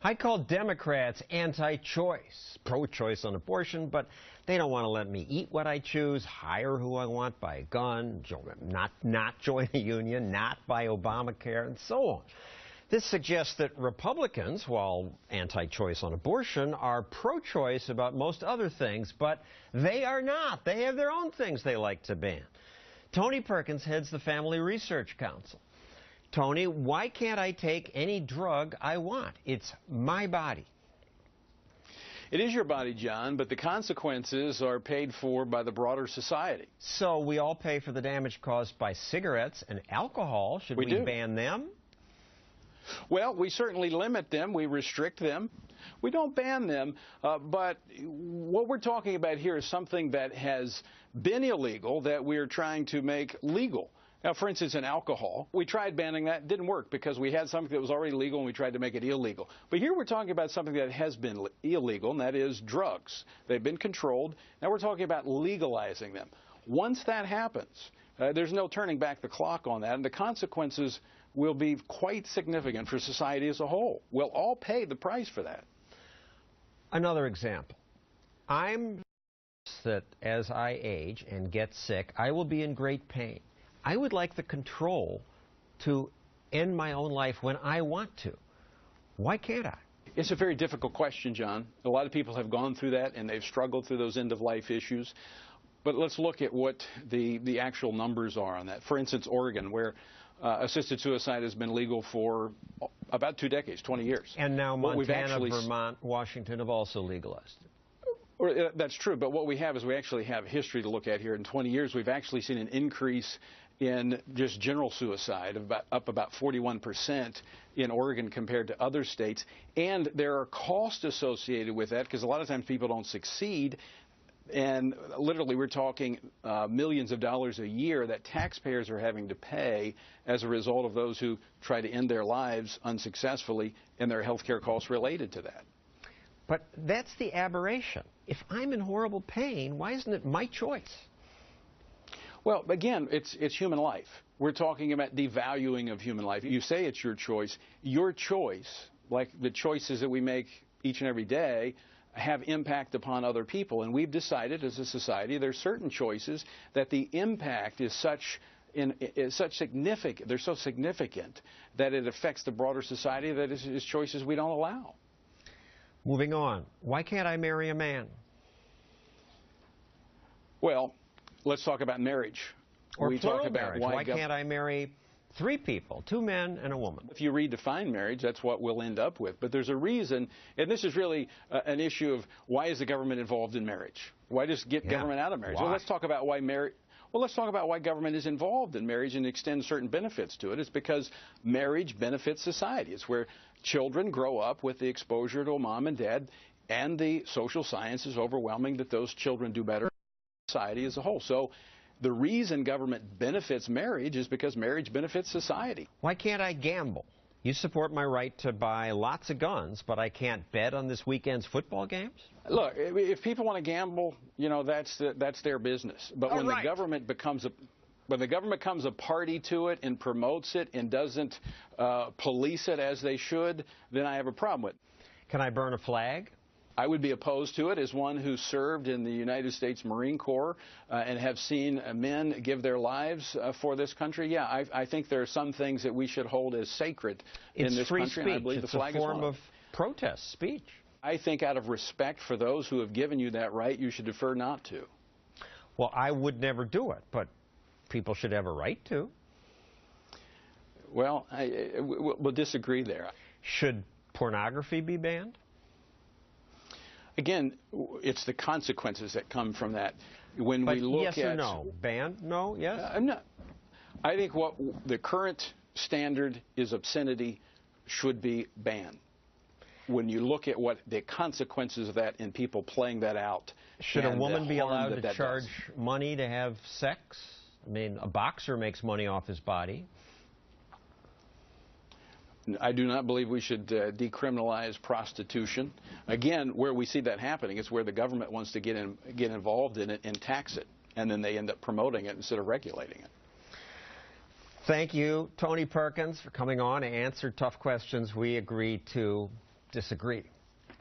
I call Democrats anti-choice, pro-choice on abortion, but they don't want to let me eat what I choose, hire who I want, buy a gun, not join a union, not buy Obamacare, and so on. This suggests that Republicans, while anti-choice on abortion, are pro-choice about most other things, but they are not. They have their own things they like to ban. Tony Perkins heads the Family Research Council. Tony, why can't I take any drug I want? It's my body. It is your body, John, but the consequences are paid for by the broader society. So we all pay for the damage caused by cigarettes and alcohol. Should we ban them? Well, we certainly limit them. We restrict them. We don't ban them, but what we're talking about here is something that has been illegal that we're trying to make legal. Now, for instance, in alcohol, we tried banning that. It didn't work because we had something that was already legal and we tried to make it illegal. But here we're talking about something that has been illegal, and that is drugs. They've been controlled. Now we're talking about legalizing them. Once that happens, there's no turning back the clock on that, and the consequences will be quite significant for society as a whole. We'll all pay the price for that. Another example. I'm that as I age and get sick, I will be in great pain. I would like the control to end my own life when I want to. Why can't I? It's a very difficult question, John. A lot of people have gone through that, and they've struggled through those end-of-life issues. But let's look at what the actual numbers are on that. For instance, Oregon, where assisted suicide has been legal for about 2 decades, 20 years. And now Montana, Vermont, Washington have also legalized it. That's true, but what we have is we actually have history to look at here. In 20 years, we've actually seen an increase in just general suicide, up about 41% in Oregon compared to other states. And there are costs associated with that because a lot of times people don't succeed. And literally, we're talking millions of dollars a year that taxpayers are having to pay as a result of those who try to end their lives unsuccessfully and their health care costs related to that. But that's the aberration. If I'm in horrible pain, why isn't it my choice? Well, again, it's human life. We're talking about devaluing of human life. You say it's your choice, like the choices that we make each and every day, have impact upon other people. And we've decided as a society there's certain choices that the impact is significant, they're so significant that it affects the broader society that is choices we don't allow. Moving on, why can't I marry a man? Well, let's talk about marriage. Or plural marriage. Why can't I marry 3 people, 2 men and a woman? If you redefine marriage, that's what we'll end up with. But there's a reason, and this is really an issue of why is the government involved in marriage? Why just get government out of marriage? Why? Well, let's talk about why marriage. Well, let's talk about why government is involved in marriage and extend certain benefits to it. It's because marriage benefits society. It's where children grow up with the exposure to a mom and dad, and the social science is overwhelming that those children do better in society as a whole. So the reason government benefits marriage is because marriage benefits society. Why can't I gamble? You support my right to buy lots of guns, but I can't bet on this weekend's football games? Look, if people want to gamble, you know, that's their business. But when the government becomes a party to it and promotes it and doesn't police it as they should, then I have a problem with it. Can I burn a flag? I would be opposed to it as one who served in the United States Marine Corps and have seen men give their lives for this country. Yeah, I think there are some things that we should hold as sacred in this country. It's free speech. And I believe the flag it's a form of protest speech. I think out of respect for those who have given you that right, you should defer not to. Well, I would never do it, but people should have a right to. Well, we'll disagree there. Should pornography be banned? Again, it's the consequences that come from that. When we look yes or no? Banned? No? Yes? I think what the current standard is obscenity should be banned. When you look at what the consequences of that and people playing that out. Should a woman be allowed to charge money to have sex? I mean, a boxer makes money off his body. I do not believe we should decriminalize prostitution. Again, where we see that happening is where the government wants to get involved in it and tax it, and then they end up promoting it instead of regulating it. Thank you, Tony Perkins, for coming on to answer tough questions we agreed to disagree.